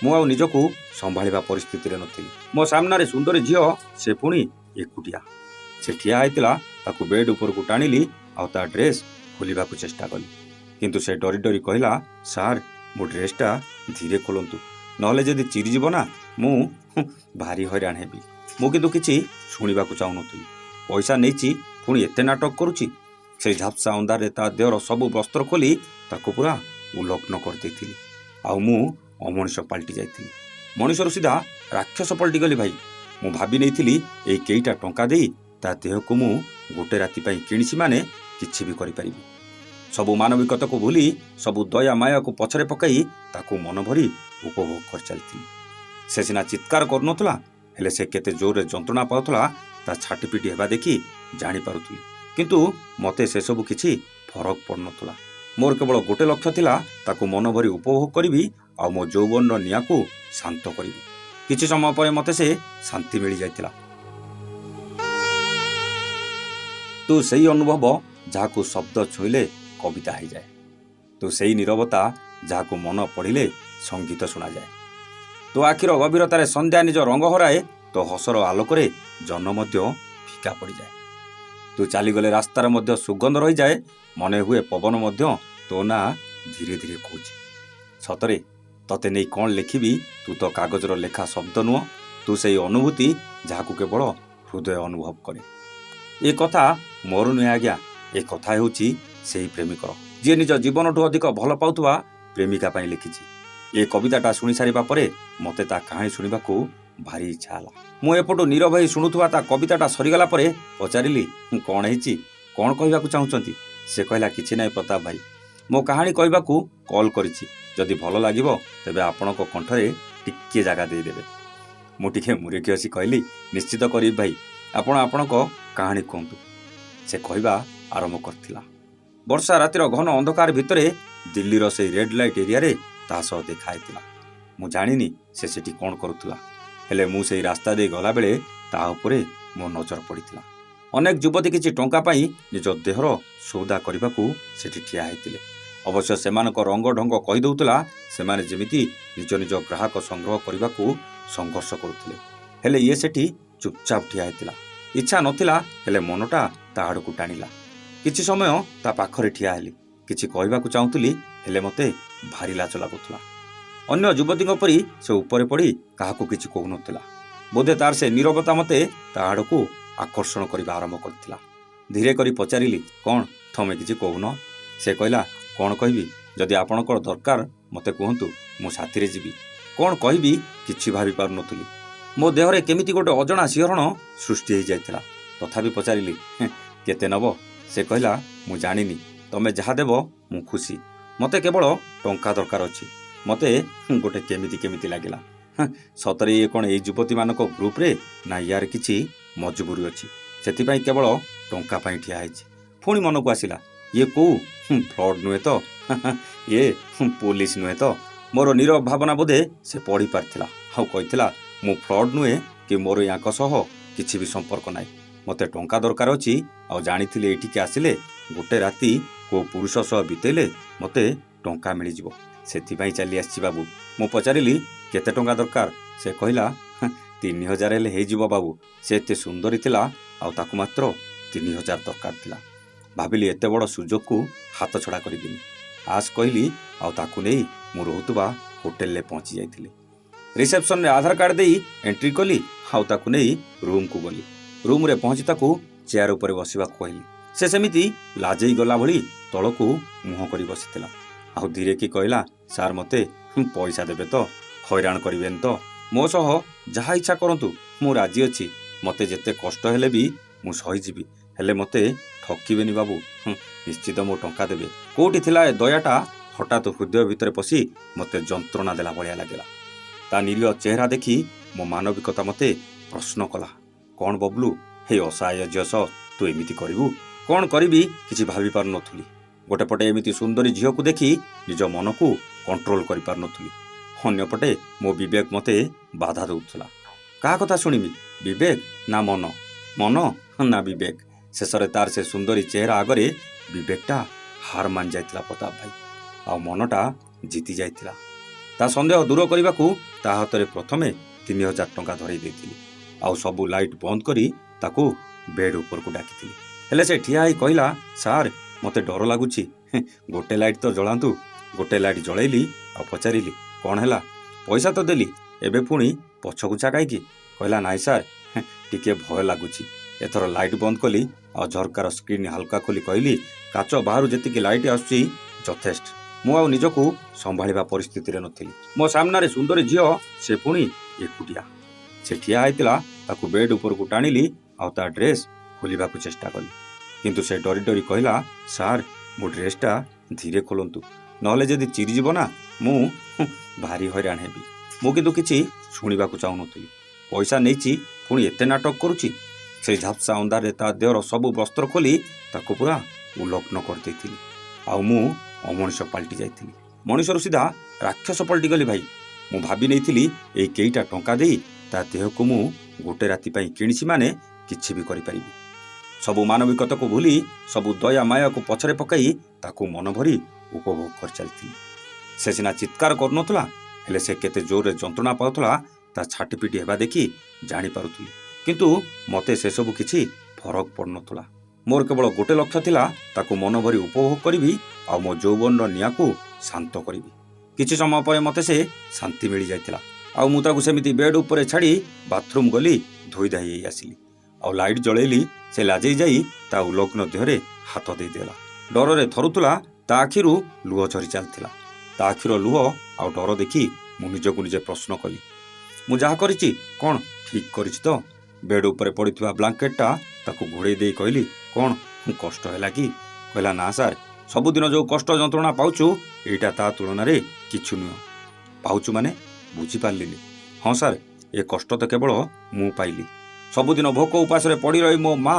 ମୁଁ ଆଉ ନିଜକୁ ସମ୍ଭାଳିବା ପରିସ୍ଥିତିରେ ନଥିଲି। ମୋ ସାମ୍ନାରେ ସୁନ୍ଦରୀ ଝିଅ, ସେ ପୁଣି ଏକୁଟିଆ। ସେ ଠିଆ ହେଇଥିଲା, ତାକୁ ବେଡ୍ ଉପରକୁ ଟାଣିଲି ଆଉ ତା ଡ୍ରେସ୍ ଖୋଲିବାକୁ ଚେଷ୍ଟା କଲି। କିନ୍ତୁ ସେ ଡରି ଡରି କହିଲା, ସାର୍ ମୋ ଡ୍ରେସ୍ଟା ଧୀରେ ଖୋଲନ୍ତୁ, ନହେଲେ ଯଦି ଚିରିଯିବ ନା ମୁଁ ଭାରି ହଇରାଣ ହେବି। ମୁଁ କିନ୍ତୁ କିଛି ଶୁଣିବାକୁ ଚାହୁଁନଥିଲି। ପଇସା ନେଇଛି, ପୁଣି ଏତେ ନାଟକ କରୁଛି। ସେଇ ଝାପ୍ସା ଅନ୍ଧାରରେ ତା ଦେହର ସବୁ ବସ୍ତ୍ର ଖୋଲି ତାକୁ ପୁରା ଉଲଗ୍ନ କରିଦେଇଥିଲି। ଆଉ ମୁଁ ଅମଣିଷ ପାଲଟି ଯାଇଥିଲି। ମଣିଷରୁ ସିଧା ରାକ୍ଷସ ପଲଟିଗଲି ଭାଇ। ମୁଁ ଭାବି ନେଇଥିଲି ଏଇ କେଇଟା ଟଙ୍କା ଦେଇ ତା ଦେହକୁ ମୁଁ ଗୋଟେ ରାତି ପାଇଁ କିଣିଛି ମାନେ କିଛି ବି କରିପାରିବି। ସବୁ ମାନବିକତାକୁ ଭୁଲି, ସବୁ ଦୟା ମାୟାକୁ ପଛରେ ପକାଇ ତାକୁ ମନ ଭରି ଉପଭୋଗ କରିଚାଲିଥିଲି। ସେ ସିନା ଚିତ୍କାର କରୁନଥିଲା, ହେଲେ ସେ କେତେ ଜୋରରେ ଯନ୍ତ୍ରଣା ପାଉଥିଲା ତା ଛାଟିପିଟି ହେବା ଦେଖି ଜାଣିପାରୁଥିଲି। କିନ୍ତୁ ମୋତେ ସେସବୁ କିଛି ଫରକ ପଡ଼ୁନଥିଲା। ମୋର କେବଳ ଗୋଟେ ଲକ୍ଷ୍ୟ ଥିଲା, ତାକୁ ମନ ଭରି ଉପଭୋଗ କରିବି ଆଉ ମୋ ଯୌବନର ନିଆଁକୁ ଶାନ୍ତ କରିବି। କିଛି ସମୟ ପରେ ମୋତେ ସେ ଶାନ୍ତି ମିଳିଯାଇଥିଲା। ତୁ ସେଇ ଅନୁଭବ ଯାହାକୁ ଶବ୍ଦ ଛୁଇଁଲେ କବିତା ହେଇଯାଏ। ତୁ ସେଇ ନୀରବତା ଯାହାକୁ ମନ ପଢ଼ିଲେ ସଙ୍ଗୀତ ଶୁଣାଯାଏ। ତୋ ଆଖିର ଗଭୀରତାରେ ସନ୍ଧ୍ୟା ନିଜ ରଙ୍ଗ ହରାଏ, ତୋ ହସର ଆଲୋକରେ ଜହ୍ନ ମଧ୍ୟ ଫିକା ପଡ଼ିଯାଏ। ତୁ ଚାଲିଗଲେ ରାସ୍ତାର ମଧ୍ୟ ସୁଗନ୍ଧ ରହିଯାଏ, ମନେ ହୁଏ ପବନ ମଧ୍ୟ ତୋ ନାଁ ଧୀରେ ଧୀରେ କହୁଛି। ସତରେ ତତେ ନେଇ କ'ଣ ଲେଖିବି, ତୁ ତ କାଗଜର ଲେଖା ଶବ୍ଦ ନୁହଁ, ତୁ ସେଇ ଅନୁଭୂତି ଯାହାକୁ କେବଳ ହୃଦୟ ଅନୁଭବ କରେ। ଏ କଥା ମୋର ନୁହେଁ ଆଜ୍ଞା, ଏ କଥା ହେଉଛି ସେହି ପ୍ରେମିକର, ଯିଏ ନିଜ ଜୀବନଠୁ ଅଧିକ ଭଲ ପାଉଥିବା ପ୍ରେମିକା ପାଇଁ ଲେଖିଛି। ଏ କବିତାଟା ଶୁଣି ସାରିବା ପରେ ମୋତେ ତା କାହାଣୀ ଶୁଣିବାକୁ ଭାରି ଇଚ୍ଛା ହେଲା। ମୁଁ ଏପଟୁ ନୀରବ ହୋଇ ଶୁଣୁଥିବା ତା କବିତାଟା ସରିଗଲା ପରେ ପଚାରିଲି, କ'ଣ ହେଇଛି, କ'ଣ କହିବାକୁ ଚାହୁଁଛନ୍ତି? ସେ କହିଲା, କିଛି ନାହିଁ ପ୍ରତାପ ଭାଇ, ମୋ କାହାଣୀ କହିବାକୁ କଲ୍ କରିଛି। ଯଦି ଭଲ ଲାଗିବ ତେବେ ଆପଣଙ୍କ କଣ୍ଠରେ ଟିକିଏ ଜାଗା ଦେଇଦେବେ। ମୁଁ ଟିକେ ମୁରେକି ହସି କହିଲି, ନିଶ୍ଚିତ କରିବି ଭାଇ, ଆପଣ ଆପଣଙ୍କ କାହାଣୀ କୁହନ୍ତୁ। ସେ କହିବା ଆରମ୍ଭ କରିଥିଲା। ବର୍ଷା ରାତିର ଘନ ଅନ୍ଧକାର ଭିତରେ ଦିଲ୍ଲୀର ସେଇ ରେଡ୍ ଲାଇଟ୍ ଏରିଆରେ ତା ସହ ଦେଖା ହେଇଥିଲା। ମୁଁ ଜାଣିନି ସେ ସେଠି କ'ଣ କରୁଥିଲା, ହେଲେ ମୁଁ ସେଇ ରାସ୍ତା ଦେଇ ଗଲାବେଳେ ତା ଉପରେ ମୋ ନଜର ପଡ଼ିଥିଲା। ଅନେକ ଯୁବତୀ କିଛି ଟଙ୍କା ପାଇଁ ନିଜ ଦେହର ସୌଦା କରିବାକୁ ସେଠି ଠିଆ ହେଇଥିଲେ। ଅବଶ୍ୟ ସେମାନଙ୍କ ରଙ୍ଗ ଢଙ୍ଗ କହିଦେଉଥିଲା ସେମାନେ ଯେମିତି ନିଜ ନିଜ ଗ୍ରାହକ ସଂଗ୍ରହ କରିବାକୁ ସଂଘର୍ଷ କରୁଥିଲେ। ହେଲେ ଇଏ ସେଠି ଚୁପଚାପ ଠିଆ ହେଇଥିଲା। ଇଚ୍ଛା ନଥିଲା, ହେଲେ ମନଟା ତା ଆଡ଼କୁ ଟାଣିଲା। କିଛି ସମୟ ତା ପାଖରେ ଠିଆ ହେଲି। କିଛି କହିବାକୁ ଚାହୁଁଥିଲି, ହେଲେ ମୋତେ ଭାରି ଲାଜ ଲାଗୁଥିଲା। ଅନ୍ୟ ଯୁବତୀଙ୍କ ପରି ସେ ଉପରେ ପଡ଼ି କାହାକୁ କିଛି କହୁନଥିଲା। ବୋଧେ ତାର ସେ ନୀରବତା ମୋତେ ତା ଆଡ଼କୁ ଆକର୍ଷଣ କରିବା ଆରମ୍ଭ କରିଥିଲା। ଧୀରେ କରି ପଚାରିଲି, କ'ଣ ତମେ କିଛି କହୁନ? ସେ କହିଲା, କ'ଣ କହିବି, ଯଦି ଆପଣଙ୍କର ଦରକାର ମୋତେ କୁହନ୍ତୁ, ମୁଁ ସାଥିରେ ଯିବି। କ'ଣ କହିବି କିଛି ଭାବି ପାରୁନଥିଲି। ମୋ ଦେହରେ କେମିତି ଗୋଟେ ଅଜଣା ଶିହରଣ ସୃଷ୍ଟି ହେଇଯାଇଥିଲା। ତଥାପି ପଚାରିଲି, କେତେ ନେବ? ସେ କହିଲା, ମୁଁ ଜାଣିନି, ତମେ ଯାହା ଦେବ ମୁଁ ଖୁସି। ମୋତେ କେବଳ ଟଙ୍କା ଦରକାର ଅଛି। ମୋତେ ଗୋଟେ କେମିତି ଲାଗିଲା। ସତରେ ଇଏ କ'ଣ ଏଇ ଯୁବତୀମାନଙ୍କ ଗ୍ରୁପରେ, ନା ୟାର କିଛି ମଜବୁରି ଅଛି, ସେଥିପାଇଁ କେବଳ ଟଙ୍କା ପାଇଁ ଠିଆ ହେଇଛି। ପୁଣି ମନକୁ ଆସିଲା, ଇଏ କୋଉ ଫ୍ରଡ୍ ନୁହେଁ ତ? ଇଏ ପୋଲିସ ନୁହେଁ ତ? ମୋର ନୀରବ ଭାବନା ବୋଧେ ସେ ପଢ଼ି ପାରିଥିଲା। ଆଉ କହିଥିଲା, ମୁଁ ଫ୍ରଡ୍ ନୁହେଁ କି ମୋର ୟାଙ୍କ ସହ କିଛି ବି ସମ୍ପର୍କ ନାହିଁ। ମୋତେ ଟଙ୍କା ଦରକାର ଅଛି, ଆଉ ଜାଣିଥିଲି ଏଇଠିକି ଆସିଲେ ଗୋଟେ ରାତି କେଉଁ ପୁରୁଷ ସହ ବିତେଇଲେ ମୋତେ ଟଙ୍କା ମିଳିଯିବ। ସେଥିପାଇଁ ଚାଲି ଆସିଛି ବାବୁ। ମୁଁ ପଚାରିଲି, କେତେ ଟଙ୍କା ଦରକାର? ସେ କହିଲା, 3000 ହେଲେ ହେଇଯିବ ବାବୁ। ସେ ଏତେ ସୁନ୍ଦରୀ ଥିଲା, ଆଉ ତାକୁ ମାତ୍ର 3000 ଦରକାର ଥିଲା। ଭାବିଲି ଏତେ ବଡ଼ ସୁଯୋଗକୁ ହାତ ଛଡ଼ା କରିବିନି। ଆସ କହିଲି, ଆଉ ତାକୁ ନେଇ ମୁଁ ରହୁଥିବା ହୋଟେଲରେ ପହଞ୍ଚି ଯାଇଥିଲି। ରିସେପସନରେ ଆଧାର କାର୍ଡ଼ ଦେଇ ଏଣ୍ଟ୍ରି କଲି, ଆଉ ତାକୁ ନେଇ ରୁମ୍କୁ ଗଲି। ରୁମ୍ରେ ପହଞ୍ଚି ତାକୁ ଚେୟାର ଉପରେ ବସିବାକୁ କହିଲି। ସେ ସେମିତି ଲାଜେଇ ଗଲା ଭଳି ତଳକୁ ମୁହଁ କରି ବସିଥିଲା। ଆଉ ଧୀରେ କି କହିଲା, ସାର୍ ମୋତେ ପଇସା ଦେବେ ତ? ହଇରାଣ କରିବେନି ତ? ମୋ ସହ ଯାହା ଇଚ୍ଛା କରନ୍ତୁ, ମୁଁ ରାଜି ଅଛି। ମୋତେ ଯେତେ କଷ୍ଟ ହେଲେ ବି ମୁଁ ସହିଯିବି, ହେଲେ ମୋତେ ଠକିବେନି ବାବୁ। ନିଶ୍ଚିତ ମୋ ଟଙ୍କା ଦେବେ। କୋଉଠି ଥିଲା ଏ ଦୟାଟା ହଠାତ୍ ହୃଦୟ ଭିତରେ ପଶି ମୋତେ ଯନ୍ତ୍ରଣା ଦେଲା ଭଳିଆ ଲାଗିଲା। ତା ନିରୀହ ଚେହେରା ଦେଖି ମୋ ମାନବିକତା ମୋତେ ପ୍ରଶ୍ନ କଲା, କ'ଣ ବବଲୁ, ହେଇ ଅସହାୟ ଝିଅ ସହ ତୁ ଏମିତି କରିବୁ? କ'ଣ କରିବି କିଛି ଭାବି ପାରୁନଥିଲି। ଗୋଟେ ପଟେ ଏମିତି ସୁନ୍ଦରୀ ଝିଅକୁ ଦେଖି ନିଜ ମନକୁ କଣ୍ଟ୍ରୋଲ କରିପାରୁନଥିଲି। ଅନ୍ୟପଟେ ମୋ ବିବେକ ମୋତେ ବାଧା ଦେଉଥିଲା। କାହା କଥା ଶୁଣିବି, ବିବେକ ନା ମନ? ମନ ନା ବିବେକ? ଶେଷରେ ତାର ସେ ସୁନ୍ଦରୀ ଚେହେରା ଆଗରେ ବିବେକଟା ହାର ମାନି ଯାଇଥିଲା ପ୍ରତାପ ଭାଇ, ଆଉ ମନଟା ଜିତି ଯାଇଥିଲା। ତା ସନ୍ଦେହ ଦୂର କରିବାକୁ ତା ହାତରେ ପ୍ରଥମେ 3000 ଟଙ୍କା ଧରେଇ ଦେଇଥିଲି। ଆଉ ସବୁ ଲାଇଟ୍ ବନ୍ଦ କରି ତାକୁ ବେଡ୍ ଉପରକୁ ଡାକିଥିଲି। ହେଲେ ସେ ଠିଆ ହେଇ କହିଲା, ସାର୍ ମୋତେ ଡର ଲାଗୁଛି, ଗୋଟେ ଲାଇଟ୍ ତ ଜଳାନ୍ତୁ। ଗୋଟେ ଲାଇଟ୍ ଜଳେଇଲି ଆଉ ପଚାରିଲି, କ'ଣ ହେଲା? ପଇସା ତ ଦେଲି, ଏବେ ପୁଣି ପଛଘୁଞ୍ଚା କାହିଁକି? କହିଲା, ନାଇଁ ସାର୍, ଟିକେ ଭୟ ଲାଗୁଛି। ଏଥର ଲାଇଟ୍ ବନ୍ଦ କଲି ଆଉ ଝରକାର ସ୍କ୍ରିନ୍ ହାଲକା ଖୋଲି କହିଲି, କାଚ ବାହାରୁ ଯେତିକି ଲାଇଟ୍ ଆସୁଛି ଯଥେଷ୍ଟ। ମୁଁ ଆଉ ନିଜକୁ ସମ୍ଭାଳିବା ପରିସ୍ଥିତିରେ ନଥିଲି। ମୋ ସାମ୍ନାରେ ସୁନ୍ଦରୀ ଝିଅ, ସେ ପୁଣି ଏକୁଟିଆ। ସେ ଠିଆ ହେଇଥିଲା, ତାକୁ ବେଡ୍ ଉପରକୁ ଟାଣିଲି ଆଉ ତା ଡ୍ରେସ୍ ଖୋଲିବାକୁ ଚେଷ୍ଟା କଲି। କିନ୍ତୁ ସେ ଡରି ଡରି କହିଲା, ସାର୍ ମୋ ଡ୍ରେସ୍ଟା ଧୀରେ ଖୋଲନ୍ତୁ, ନହେଲେ ଯଦି ଚିରିଯିବ ନା ମୁଁ ଭାରି ହଇରାଣ ହେବି। ମୁଁ କିନ୍ତୁ କିଛି ଶୁଣିବାକୁ ଚାହୁଁନଥିଲି। ପଇସା ନେଇଛି, ପୁଣି ଏତେ ନାଟକ କରୁଛି। ସେଇ ଝାପ୍ସା ଅନ୍ଧାରରେ ତା ଦେହର ସବୁ ବସ୍ତ୍ର ଖୋଲି ତାକୁ ପୁରା ଉଲଗ୍ନ କରିଦେଇଥିଲି। ଆଉ ମୁଁ ଅମଣିଷ ପାଲଟି ଯାଇଥିଲି। ମଣିଷରୁ ସିଧା ରାକ୍ଷସ ପଲଟିଗଲି ଭାଇ। ମୁଁ ଭାବି ନେଇଥିଲି ଏଇ କେଇଟା ଟଙ୍କା ଦେଇ ତା ଦେହକୁ ମୁଁ ଗୋଟେ ରାତି ପାଇଁ କିଣିଛି ମାନେ କିଛି ବି କରିପାରିବି। ସବୁ ମାନବିକତାକୁ ଭୁଲି, ସବୁ ଦୟା ମାୟାକୁ ପଛରେ ପକାଇ ତାକୁ ମନ ଭରି ଉପଭୋଗ କରିଚାଲିଥିଲି। ସେ ସିନା ଚିତ୍କାର କରୁନଥିଲା, ହେଲେ ସେ କେତେ ଜୋରରେ ଯନ୍ତ୍ରଣା ପାଉଥିଲା ତା ଛାଟିପିଟି ହେବା ଦେଖି ଜାଣିପାରୁଥିଲି। କିନ୍ତୁ ମୋତେ ସେସବୁ କିଛି ଫରକ ପଡ଼ୁନଥିଲା। ମୋର କେବଳ ଗୋଟେ ଲକ୍ଷ୍ୟ ଥିଲା, ତାକୁ ମନ ଭରି ଉପଭୋଗ କରିବି ଆଉ ମୋ ଯୌବନର ନିଆଁକୁ ଶାନ୍ତ କରିବି। କିଛି ସମୟ ପରେ ମୋତେ ସେ ଶାନ୍ତି ମିଳିଯାଇଥିଲା। ଆଉ ମୁଁ ତାକୁ ସେମିତି ବେଡ୍ ଉପରେ ଛାଡ଼ି ବାଥରୁମ୍ ଗଲି, ଧୋଇଧାଇ ହେଇ ଆସିଲି। ଆଉ ଲାଇଟ୍ ଜଳେଇଲି। ସେ ଲାଜେଇ ଯାଇ ତା ଉଲଗ୍ନ ଦେହରେ ହାତ ଦେଇଦେଲା। ଡରରେ ଥରୁଥିଲା, ତା ଆଖିରୁ ଲୁହ ଝରି ଚାଲିଥିଲା। ତା ଆଖିର ଲୁହ ଆଉ ଡର ଦେଖି ମୁଁ ନିଜକୁ ନିଜେ ପ୍ରଶ୍ନ କଲି, ମୁଁ ଯାହା କରିଛି କ'ଣ ଠିକ୍ କରିଛି ତ? ବେଡ୍ ଉପରେ ପଡ଼ିଥିବା ବ୍ଲାଙ୍କେଟ୍ଟା ତାକୁ ଘୋଡ଼େଇ ଦେଇ କହିଲି, କ'ଣ କଷ୍ଟ ହେଲା କି? କହିଲା, ନା ସାର୍, ସବୁଦିନ ଯେଉଁ କଷ୍ଟ ଯନ୍ତ୍ରଣା ପାଉଛୁ, ଏଇଟା ତା ତୁଳନାରେ କିଛି ନୁହଁ। ପାଉଛୁ ମାନେ? ବୁଝିପାରିଲିନି। ହଁ ସାର୍, ଏ କଷ୍ଟ ତ କେବଳ ମୁଁ ପାଇଲି। ସବୁଦିନ ଭୋକ ଉପାସରେ ପଡ଼ି ରହି ମୋ ମା,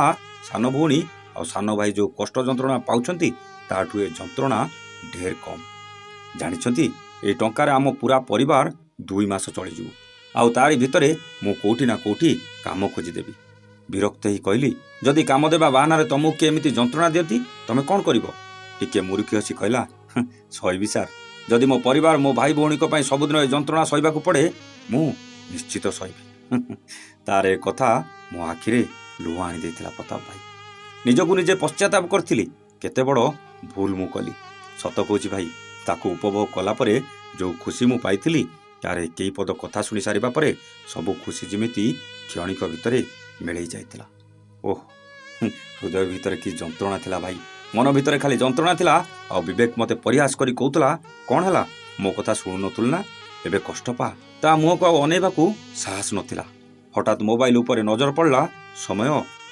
ସାନ ଭଉଣୀ ଆଉ ସାନ ଭାଇ ଯେଉଁ କଷ୍ଟ ଯନ୍ତ୍ରଣା ପାଉଛନ୍ତି, ତାଠୁ ଏ ଯନ୍ତ୍ରଣା ଢେର କମ୍। ଜାଣିଛନ୍ତି, ଏଇ ଟଙ୍କାରେ ଆମ ପୁରା ପରିବାର 2 ମାସ ଚଳିଯିବୁ। ଆଉ ତାରି ଭିତରେ ମୁଁ କୋଉଠି ନା କୋଉଠି କାମ ଖୋଜିଦେବି। ବିରକ୍ତ ହେଇ କହିଲି, ଯଦି କାମ ଦେବା ବାହାନାରେ ତମକୁ କିଏ ଏମିତି ଯନ୍ତ୍ରଣା ଦିଅନ୍ତି, ତମେ କ'ଣ କରିବ? ଟିକେ ମୁରୁକି ହସି କହିଲା, ସହିବି ସାର୍। ଯଦି ମୋ ପରିବାର, ମୋ ଭାଇ ଭଉଣୀଙ୍କ ପାଇଁ ସବୁଦିନ ଏ ଯନ୍ତ୍ରଣା ସହିବାକୁ ପଡ଼େ, ମୁଁ ନିଶ୍ଚିତ ସହିବି। ତାର ଏ କଥା ମୋ ଆଖିରେ ଲୁହ ଆଣି ଦେଇଥିଲା ପ୍ରତାପ ଭାଇ। ନିଜକୁ ନିଜେ ପଶ୍ଚାତାପ କରିଥିଲି, କେତେ ବଡ଼ ଭୁଲ ମୁଁ କଲି। ସତ କହୁଛି ଭାଇ, ତାକୁ ଉପଭୋଗ କଲା ପରେ ଯେଉଁ ଖୁସି ମୁଁ ପାଇଥିଲି, ତାର କେଇ ପଦ କଥା ଶୁଣି ସାରିବା ପରେ ସବୁ ଖୁସି ଯେମିତି କ୍ଷଣିକ ଭିତରେ ମିଳେଇ ଯାଇଥିଲା। ଓହ, ହୃଦୟ ଭିତରେ କି ଯନ୍ତ୍ରଣା ଥିଲା ଭାଇ। ମନ ଭିତରେ ଖାଲି ଯନ୍ତ୍ରଣା ଥିଲା। ଆଉ ବିବେକ ମୋତେ ପରିହାସ କରି କହୁଥିଲା, କ'ଣ ହେଲା, ମୋ କଥା ଶୁଣୁନଥିଲୁ ନା? ଏବେ କଷ୍ଟ ପା। ତା ମୁହଁକୁ ଆଉ ଅନେଇବାକୁ ସାହସ ନଥିଲା। ହଠାତ୍ ମୋବାଇଲ ଉପରେ ନଜର ପଡ଼ିଲା। ସମୟ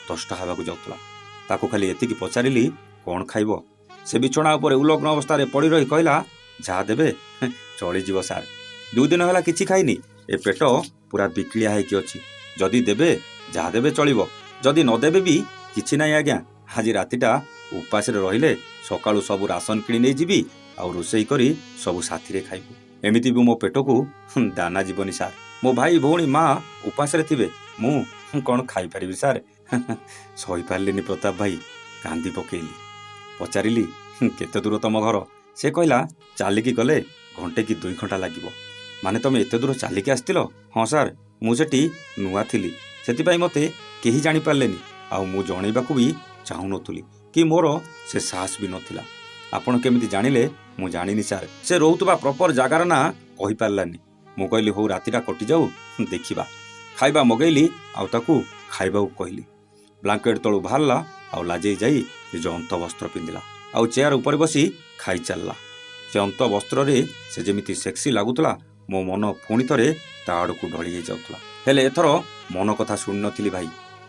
10ଟା ହେବାକୁ ଯାଉଥିଲା। ତାକୁ ଖାଲି ଏତିକି ପଚାରିଲି, କ'ଣ ଖାଇବ? ସେ ବିଛଣା ଉପରେ ଉଲଗ୍ନ ଅବସ୍ଥାରେ ପଡ଼ି ରହି କହିଲା, ଯାହା ଦେବେ ଚଳିଯିବ ସାର୍। 2 ଦିନ ହେଲା କିଛି ଖାଇନି। ଏ ପେଟ ପୁରା ବିକିଳିଆ ହେଇକି ଅଛି। ଯଦି ଦେବେ, ଯାହା ଦେବେ ଚଳିବ। ଯଦି ନ ଦେବେ ବି କିଛି ନାହିଁ ଆଜ୍ଞା। ଆଜି ରାତିଟା ଉପାସରେ ରହିଲେ ସକାଳୁ ସବୁ ରାସନ କିଣି ନେଇଯିବି ଆଉ ରୋଷେଇ କରି ସବୁ ସାଥିରେ ଖାଇବୁ। ଏମିତି ବି ମୋ ପେଟକୁ ଦାନା ଯିବନି ସାର୍। ମୋ ଭାଇ ଭଉଣୀ ମା ଉପାସରେ ଥିବେ, ମୁଁ କ'ଣ ଖାଇପାରିବି ସାର୍? ସହିପାରିଲିନି ପ୍ରତାପ ଭାଇ, କାନ୍ଦି ପକେଇଲି। ପଚାରିଲି, କେତେ ଦୂର ତମ ଘର? ସେ କହିଲା, ଚାଲିକି ଗଲେ ଘଣ୍ଟେ କି 2 ଘଣ୍ଟା ଲାଗିବ। ମାନେ ତମେ ଏତେ ଦୂର ଚାଲିକି ଆସିଥିଲ? ହଁ ସାର୍, ମୁଁ ସେଠି ନୂଆ ଥିଲି, ସେଥିପାଇଁ ମୋତେ କେହି ଜାଣିପାରିଲେନି। ଆଉ ମୁଁ ଜଣେଇବାକୁ ବି ଚାହୁଁନଥିଲି କି ମୋର ସେ ସାହସ ବି ନଥିଲା। ଆପଣ କେମିତି ଜାଣିଲେ? ମୁଁ ଜାଣିନି ସାର୍। ସେ ରହୁଥିବା ପ୍ରପର ଜାଗାର ନାଁ କହିପାରିଲାନି। ମୁଁ କହିଲି, ହଉ ରାତିଟା କଟିଯାଉ, ଦେଖିବା। ଖାଇବା ମଗେଇଲି ଆଉ ତାକୁ ଖାଇବାକୁ କହିଲି। ବ୍ଲାଙ୍କେଟ୍ ତଳୁ ବାହାରିଲା ଆଉ ଲାଜେଇ ଯାଇ ନିଜ ଅନ୍ତବସ୍ତ୍ର ପିନ୍ଧିଲା ଆଉ ଚେୟାର ଉପରେ ବସି ଖାଇଚାଲିଲା। ସେ ଅନ୍ତବସ୍ତ୍ରରେ ସେ ଯେମିତି ସେକ୍ସି ଲାଗୁଥିଲା, ମୋ ମନ ପୁଣି ଥରେ ତା ଆଡ଼କୁ ଢଳି ହେଇଯାଉଥିଲା। ହେଲେ ଏଥର ମନ କଥା ଶୁଣିନଥିଲି ଭାଇ।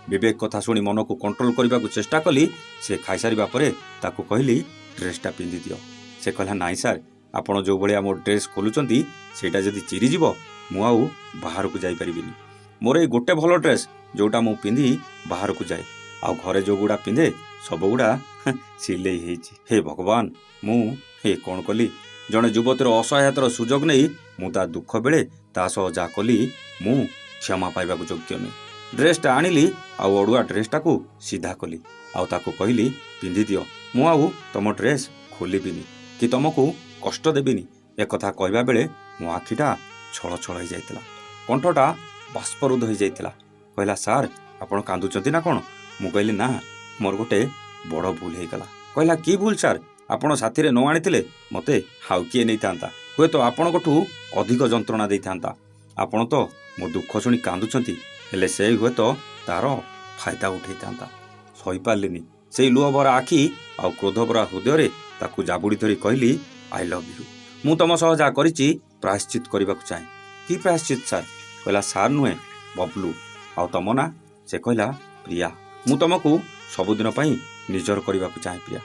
ବିବେକ କଥା ଶୁଣି ମନକୁ କଣ୍ଟ୍ରୋଲ କରିବାକୁ ଚେଷ୍ଟା କଲି। ସେ ଖାଇସାରିବା ପରେ ତାକୁ କହିଲି, ଡ୍ରେସ୍ଟା ପିନ୍ଧିଦିଅ। ସେ କହିଲା, ନାଇଁ ସାର୍, ଆପଣ ଯେଉଁ ଭଳିଆ ମୋ ଡ୍ରେସ୍ ଖୋଲୁଛନ୍ତି, ସେଇଟା ଯଦି ଚିରିଯିବ ମୁଁ ଆଉ ବାହାରକୁ ଯାଇପାରିବିନି। ମୋର ଏଇ ଗୋଟେ ଭଲ ଡ୍ରେସ୍ ଯେଉଁଟା ମୁଁ ପିନ୍ଧି ବାହାରକୁ ଯାଏ। ଆଉ ଘରେ ଯେଉଁଗୁଡ଼ା ପିନ୍ଧେ ସବୁଗୁଡ଼ା ସିଲେଇ ହେଇଛି। ହେ ଭଗବାନ, ମୁଁ କ'ଣ କଲି? ଜଣେ ଯୁବତୀର ଅସହାୟତାର ସୁଯୋଗ ନେଇ ମୁଁ ତା ଦୁଃଖ ବେଳେ ତା ସହ ଯାହା କଲି, ମୁଁ କ୍ଷମା ପାଇବାକୁ ଯୋଗ୍ୟ ନୁହେଁ। ଡ୍ରେସ୍ଟା ଆଣିଲି ଆଉ ଅଡ଼ୁଆ ଡ୍ରେସ୍ଟାକୁ ସିଧା କଲି ଆଉ ତାକୁ କହିଲି, ପିନ୍ଧିଦିଅ। ମୁଁ ଆଉ ତମ ଡ୍ରେସ୍ ଖୋଲିବିନି କି ତମକୁ କଷ୍ଟ ଦେବିନି। ଏକଥା କହିବା ବେଳେ ମୋ ଆଖିଟା ଛଳ ଛଳ ହୋଇଯାଇଥିଲା। କଣ୍ଠଟା ବାଷ୍ପରୁଦ୍ଧ ହୋଇଯାଇଥିଲା। କହିଲା, ସାର୍ ଆପଣ କାନ୍ଦୁଛନ୍ତି ନା କ'ଣ? ମୁଁ କହିଲି, ନା, ମୋର ଗୋଟେ ବଡ଼ ଭୁଲ ହେଇଗଲା। କହିଲା, କି ଭୁଲ ସାର୍? ଆପଣ ସାଥିରେ ନ ଆଣିଥିଲେ ମୋତେ ଆଉ କିଏ ନେଇଥାନ୍ତା? ହୁଏତ ଆପଣଙ୍କଠୁ ଅଧିକ ଯନ୍ତ୍ରଣା ଦେଇଥାନ୍ତା। ଆପଣ ତ ମୋ ଦୁଃଖ ଶୁଣି କାନ୍ଦୁଛନ୍ତି, ହେଲେ ସେ ହୁଏତ ତା'ର ଫାଇଦା ଉଠାଇଥାନ୍ତା। ସହିପାରିଲିନି ସେଇ ଲୁହ ଭରା ଆଖି ଆଉ କ୍ରୋଧ ଭରା ହୃଦୟରେ ତାକୁ ଜାବୁଡ଼ି ଧରି କହିଲି, ଆଇ ଲଭ୍ ୟୁ। ମୁଁ ତମ ସହ ଯାହା କରିଛି ପ୍ରାୟଶ୍ଚିତ କରିବାକୁ ଚାହେଁ। କି ପ୍ରାୟଶ୍ଚିତ ସାର୍? କହିଲା, ସାର୍ ନୁହେଁ, ବବଲୁ। ଆଉ ତମ ନା? ସେ କହିଲା, ପ୍ରିୟା। ମୁଁ ତମକୁ ସବୁଦିନ ପାଇଁ ନିଜର କରିବାକୁ ଚାହେଁ ପ୍ରିୟା।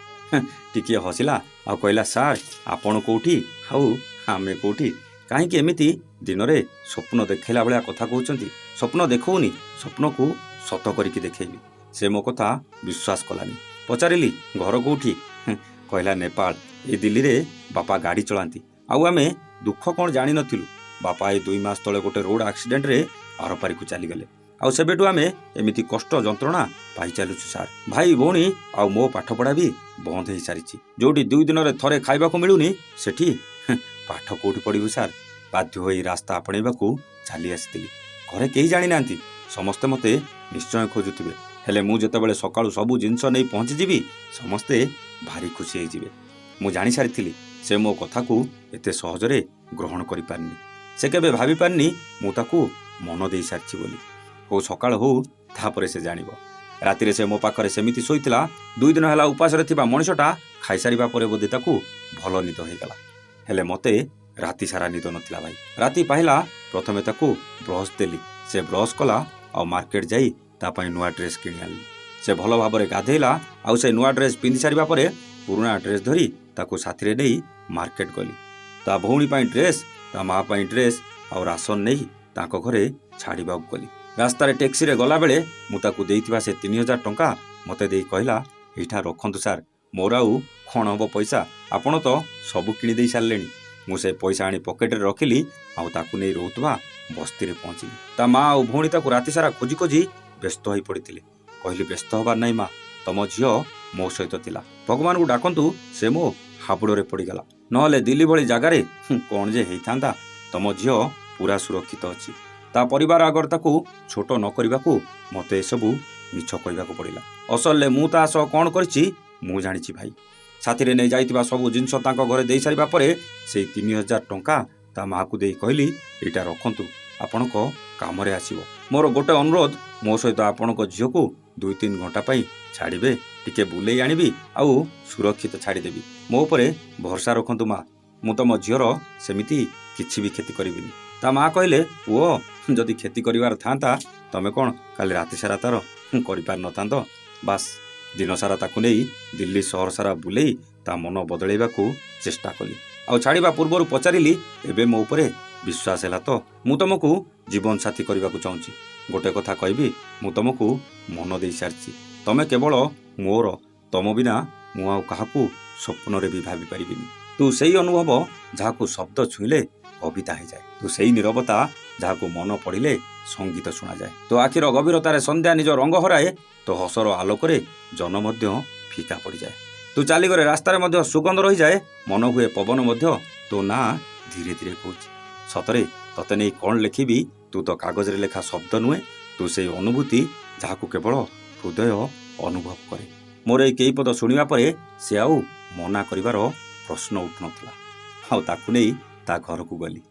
ଟିକିଏ ହସିଲା ଆଉ କହିଲା, ସାର୍ ଆପଣ କେଉଁଠି ଆଉ ଆମେ କେଉଁଠି? କାହିଁକି ଏମିତି ଦିନରେ ସ୍ୱପ୍ନ ଦେଖାଇଲା ଭଳିଆ କଥା କହୁଛନ୍ତି? ସ୍ୱପ୍ନ ଦେଖଉନି, ସ୍ୱପ୍ନକୁ ସତ କରିକି ଦେଖେଇବି। ସେ ମୋ କଥା ବିଶ୍ୱାସ କଲାନି। ପଚାରିଲି, ଘର କେଉଁଠି? କହିଲା, ନେପାଳ। ଏଇ ଦିଲ୍ଲୀରେ ବାପା ଗାଡ଼ି ଚଳାନ୍ତି। ଆଉ ଆମେ ଦୁଃଖ କ'ଣ ଜାଣିନଥିଲୁ। ବାପା ଏଇ 2 ମାସ ତଳେ ଗୋଟେ ରୋଡ଼ ଆକ୍ସିଡେଣ୍ଟରେ ଆରପାରିକୁ ଚାଲିଗଲେ। ଆଉ ସେବେଠୁ ଆମେ ଏମିତି କଷ୍ଟ ଯନ୍ତ୍ରଣା ପାଇ ଚାଲୁଛୁ ସାର୍। ଭାଇ ଭଉଣୀ ଆଉ ମୋ ପାଠପଢ଼ା ବି ବନ୍ଦ ହେଇସାରିଛି। ଯେଉଁଠି 2 ଦିନରେ ଥରେ ଖାଇବାକୁ ମିଳୁନି, ସେଠି ପାଠ କେଉଁଠି ପଢ଼ିବୁ ସାର୍? ବାଧ୍ୟ ହୋଇ ରାସ୍ତା ଆପଣେଇବାକୁ ଚାଲି ଆସିଥିଲି। ଘରେ କେହି ଜାଣିନାହାନ୍ତି। ସମସ୍ତେ ମୋତେ ନିଶ୍ଚୟ ଖୋଜୁଥିବେ। ହେଲେ ମୁଁ ଯେତେବେଳେ ସକାଳୁ ସବୁ ଜିନିଷ ନେଇ ପହଞ୍ଚିଯିବି, ସମସ୍ତେ ଭାରି ଖୁସି ହେଇଯିବେ। ମୁଁ ଜାଣିସାରିଥିଲି ସେ ମୋ କଥାକୁ ଏତେ ସହଜରେ ଗ୍ରହଣ କରିପାରିନି। ସେ କେବେ ଭାବିପାରିନି ମୁଁ ତାକୁ ମନ ଦେଇସାରିଛି ବୋଲି। ହଉ ସକାଳ ହଉ, ତାପରେ ସେ ଜାଣିବ। ରାତିରେ ସେ ମୋ ପାଖରେ ସେମିତି ଶୋଇଥିଲା। 2 ଦିନ ହେଲା ଉପାସରେ ଥିବା ମଣିଷଟା ଖାଇସାରିବା ପରେ ବୋଧେ ତାକୁ ଭଲ ନିଦ ହେଇଗଲା। ହେଲେ ମୋତେ ରାତି ସାରା ନିଦ ନଥିଲା ଭାଇ। ରାତି ପାହିଲା, ପ୍ରଥମେ ତାକୁ ବ୍ରସ୍ ଦେଲି। ସେ ବ୍ରସ୍ କଲା ଆଉ ମାର୍କେଟ ଯାଇ ତା ପାଇଁ ନୂଆ ଡ୍ରେସ୍ କିଣି ଆଣିଲି। ସେ ଭଲ ଭାବରେ ଗାଧେଇଲା ଆଉ ସେ ନୂଆ ଡ୍ରେସ୍ ପିନ୍ଧି ସାରିବା ପରେ ପୁରୁଣା ଡ୍ରେସ୍ ଧରି ତାକୁ ସାଥିରେ ନେଇ ମାର୍କେଟ ଗଲି। ତା ଭଉଣୀ ପାଇଁ ଡ୍ରେସ୍, ତା ମା ପାଇଁ ଡ୍ରେସ୍ ଆଉ ରାସନ ନେଇ ତାଙ୍କ ଘରେ ଛାଡ଼ିବାକୁ ଗଲି। ରାସ୍ତାରେ ଟ୍ୟାକ୍ସିରେ ଗଲାବେଳେ ମୁଁ ତାକୁ ଦେଇଥିବା ସେ 3000 ଟଙ୍କା ମୋତେ ଦେଇ କହିଲା, ଏଇଟା ରଖନ୍ତୁ ସାର୍, ମୋର ଆଉ କ'ଣ ହେବ ପଇସା? ଆପଣ ତ ସବୁ କିଣିଦେଇ ସାରିଲେଣି। ମୁଁ ସେ ପଇସା ଆଣି ପକେଟରେ ରଖିଲି ଆଉ ତାକୁ ନେଇ ରହୁଥିବା ବସ୍ତିରେ ପହଞ୍ଚିଲି। ତା ମା ଆଉ ଭଉଣୀ ତାକୁ ରାତିସାରା ଖୋଜି ଖୋଜି ବ୍ୟସ୍ତ ହୋଇପଡ଼ିଥିଲେ। କହିଲି, ବ୍ୟସ୍ତ ହେବାର ନାହିଁ ମା, ତମ ଝିଅ ମୋ ସହିତ ଥିଲା। ଭଗବାନଙ୍କୁ ଡାକନ୍ତୁ ସେ ମୋ ହାବୁଡ଼ରେ ପଡ଼ିଗଲା। ନହେଲେ ଦିଲ୍ଲୀ ଭଳି ଜାଗାରେ କ'ଣ ଯେ ହେଇଥାନ୍ତା। ତମ ଝିଅ ପୁରା ସୁରକ୍ଷିତ ଅଛି। ତା ପରିବାର ଆଗରେ ତାକୁ ଛୋଟ ନ କରିବାକୁ ମୋତେ ଏସବୁ ମିଛ କହିବାକୁ ପଡ଼ିଲା। ଅସଲରେ ମୁଁ ତା ସହ କ'ଣ କରିଛି ମୁଁ ଜାଣିଛି ଭାଇ। ସାଥିରେ ନେଇ ଯାଇଥିବା ସବୁ ଜିନିଷ ତାଙ୍କ ଘରେ ଦେଇ ସାରିବା ପରେ ସେଇ 3000 ଟଙ୍କା ତା ମାଆକୁ ଦେଇ କହିଲି, ଏଇଟା ରଖନ୍ତୁ, ଆପଣଙ୍କ କାମରେ ଆସିବ। ମୋର ଗୋଟେ ଅନୁରୋଧ, ମୋ ସହିତ ଆପଣଙ୍କ ଝିଅକୁ 2-3 ଘଣ୍ଟା ପାଇଁ ଛାଡ଼ିବେ। ଟିକେ ବୁଲେଇ ଆଣିବି ଆଉ ସୁରକ୍ଷିତ ଛାଡ଼ିଦେବି। ମୋ ଉପରେ ଭରସା ରଖନ୍ତୁ ମା, ମୁଁ ତମ ଝିଅର ସେମିତି କିଛି ବି କ୍ଷତି କରିବିନି। ତା ମା କହିଲେ, ପୁଅ ଯଦି କ୍ଷତି କରିବାର ଥାନ୍ତା ତମେ କ'ଣ କାଲି ରାତି ସାରା ତାର କରିପାରିନଥାନ୍ତ? ବାସ୍ ଦିନସାରା ତାକୁ ନେଇ ଦିଲ୍ଲୀ ସହର ସାରା ବୁଲେଇ ତା ମନ ବଦଳେଇବାକୁ ଚେଷ୍ଟା କଲି। ଆଉ ଛାଡ଼ିବା ପୂର୍ବରୁ ପଚାରିଲି, ଏବେ ମୋ ଉପରେ ବିଶ୍ୱାସ ହେଲା ତ? ମୁଁ ତମକୁ ଜୀବନସାଥୀ କରିବାକୁ ଚାହୁଁଛି। ଗୋଟେ କଥା କହିବି, ମୁଁ ତମକୁ ମନ ଦେଇସାରିଛି। ତମେ କେବଳ ମୋର। ତମ ବିନା ମୁଁ ଆଉ କାହାକୁ ସ୍ୱପ୍ନରେ ବି ଭାବିପାରିବିନି। ତୁ ସେଇ ଅନୁଭବ ଯାହାକୁ ଶବ୍ଦ ଛୁଇଁଲେ କବିତା ହେଇଯାଏ। ତୁ ସେଇ ନୀରବତା ଯାହାକୁ ମନ ପଡ଼ିଲେ ସଙ୍ଗୀତ ଶୁଣାଯାଏ। ତୋ ଆଖିର ଗଭୀରତାରେ ସନ୍ଧ୍ୟା ନିଜ ରଙ୍ଗ ହରାଏ। ତୋ ହସର ଆଲୋକରେ ଜନ ମଧ୍ୟ ଫିକା ପଡ଼ିଯାଏ। ତୁ ଚାଲିଗଲେ ରାସ୍ତାରେ ମଧ୍ୟ ସୁଗନ୍ଧ ରହିଯାଏ। ମନ ହୁଏ ପବନ ମଧ୍ୟ ତୋ ନାଁ ଧୀରେ ଧୀରେ କହୁଛି। ସତରେ ତତେ ନେଇ କ'ଣ ଲେଖିବି? ତୁ ତ କାଗଜରେ ଲେଖା ଶବ୍ଦ ନୁହେଁ, ତୁ ସେଇ ଅନୁଭୂତି ଯାହାକୁ କେବଳ ହୃଦୟ ଅନୁଭବ କରେ। ମୋର ଏଇ କେଇ ପଦ ଶୁଣିବା ପରେ ସେ ଆଉ ମନା କରିବାର ପ୍ରଶ୍ନ ଉଠୁନଥିଲା। ଆଉ ତାକୁ ନେଇ ତା ଘରକୁ ଗଲି।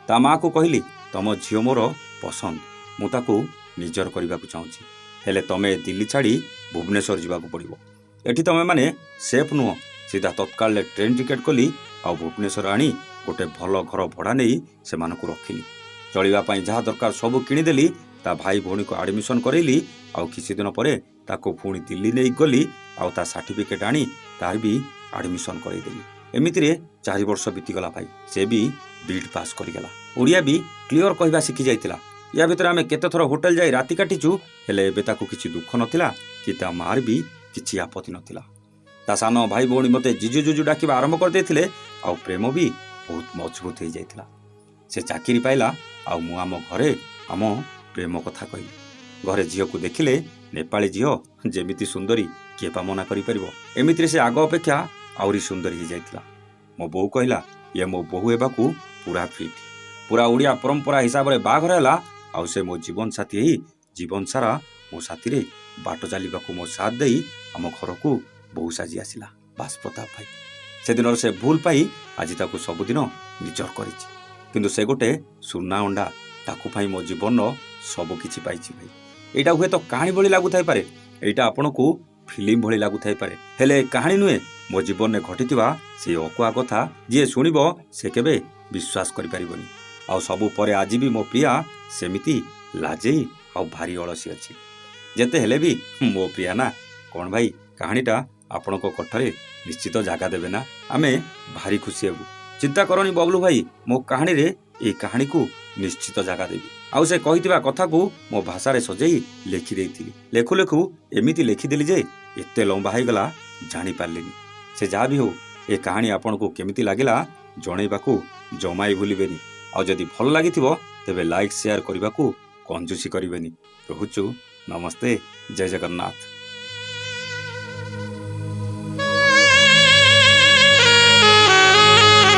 ତା ମାଆକୁ କହିଲି, ତମ ଝିଅ ମୋର ପସନ୍ଦ, ମୁଁ ତାକୁ ନିଜର କରିବାକୁ ଚାହୁଁଛି। ହେଲେ ତମେ ଦିଲ୍ଲୀ ଛାଡ଼ି ଭୁବନେଶ୍ୱର ଯିବାକୁ ପଡ଼ିବ। ଏଠି ତମେମାନେ ସେଫ୍ ନୁହଁ। ସିଧା ତତ୍କାଳରେ ଟ୍ରେନ୍ ଟିକେଟ୍ କଲି ଆଉ ଭୁବନେଶ୍ୱର ଆଣି ଗୋଟେ ଭଲ ଘର ଭଡ଼ା ନେଇ ସେମାନଙ୍କୁ ରଖିଲି। ଚଳିବା ପାଇଁ ଯାହା ଦରକାର ସବୁ କିଣିଦେଲି। ତା ଭାଇ ଭଉଣୀକୁ ଆଡ଼ମିସନ୍ କରେଇଲି। ଆଉ କିଛି ଦିନ ପରେ ତାକୁ ପୁଣି ଦିଲ୍ଲୀ ନେଇ ଗଲି ଆଉ ତା ସାର୍ଟିଫିକେଟ୍ ଆଣି ତାର ବି ଆଡ଼ମିସନ୍ କରେଇଦେଲି। ଏମିତିରେ 4 ବର୍ଷ ବିତିଗଲା ଭାଇ। ସେ ବି ବିଇଡି ପାସ୍ କରିଗଲା। ଓଡ଼ିଆ ବି କ୍ଲିଅର କହିବା ଶିଖି ଯାଇଥିଲା। ୟା ଭିତରେ ଆମେ କେତେଥର ହୋଟେଲ ଯାଇ ରାତି କାଟିଛୁ। ହେଲେ ଏବେ ତାକୁ କିଛି ଦୁଃଖ ନଥିଲା କି ତା ମାର ବି କିଛି ଆପତ୍ତି ନଥିଲା। ତା ସାନ ଭାଇ ଭଉଣୀ ମୋତେ ଜିଜୁ ଜିଜୁ ଡାକିବା ଆରମ୍ଭ କରିଦେଇଥିଲେ। ଆଉ ପ୍ରେମ ବି ବହୁତ ମଜବୁତ ହେଇଯାଇଥିଲା। ସେ ଚାକିରି ପାଇଲା ଆଉ ମୁଁ ଆମ ଘରେ ଆମ ପ୍ରେମ କଥା କହିଲି। ଘରେ ଝିଅକୁ ଦେଖିଲେ, ନେପାଳୀ ଝିଅ ଯେମିତି ସୁନ୍ଦରୀ କିଏ ବା ମନା କରିପାରିବ? ଏମିତିରେ ସେ ଆଗ ଅପେକ୍ଷା ଆହୁରି ସୁନ୍ଦରୀ ହେଇଯାଇଥିଲା। ମୋ ବୋଉ କହିଲା, ଇଏ ମୋ ବୋହୂ ହେବାକୁ ପୁରା ଫିଟ୍। पूरा ओडिया परंपरा हिसाब से बाघर है आउ से मो जीवन साथी ही जीवन सारा मो साथी रे बाट चलवा मो साथ दे आम घर को बहु साजी आसला। बास प्रताप भाई से दिन से भूल पाई आज ताकू सबुदिन निजर कर से गोटे सुना अंडा ताकू पाई मो जीवन सब किछि पाइछि भाई। एटा हुए तो कहानी भली लागू थाई पारे, एटा आपन को फिल्म भली लागू थाई पारे, हेले कहानी नुहे मो जीवन में घटिथिबा से अकुआ कथा जे सुनिबो से केबे विश्वास करि परिबनी। आ सबु परे आज भी मो प्रिया सेमिति लाजेई आ भारी अलसी अछि। जेते हेले भी मो प्रिया ना कोन भाई कहानीटा आपण को कठरे निश्चित जगह देबे ना, आमे भारी खुशी हेबु। चिंता करनी बबलू भाई, मो कहानी रे ए कहानी को निश्चित जगह देबी। आउ से कहिथिबा कथा को मो भाषा रे सजेई लेखि देइथिली। लेखु लेखु एमिति लेखि देली जे एते लंबा हो गला जानि पारलिनी। से जा भी हो ए कहानी आपन को केमिति लागिला जणैबाकू जमाई भूलिबेनी। आ जदि भल लागिथिबो तेबे लाइक शेयर करबाकू कंजूसी करिबेनी। रहुचु नमस्ते, जय जगन्नाथ।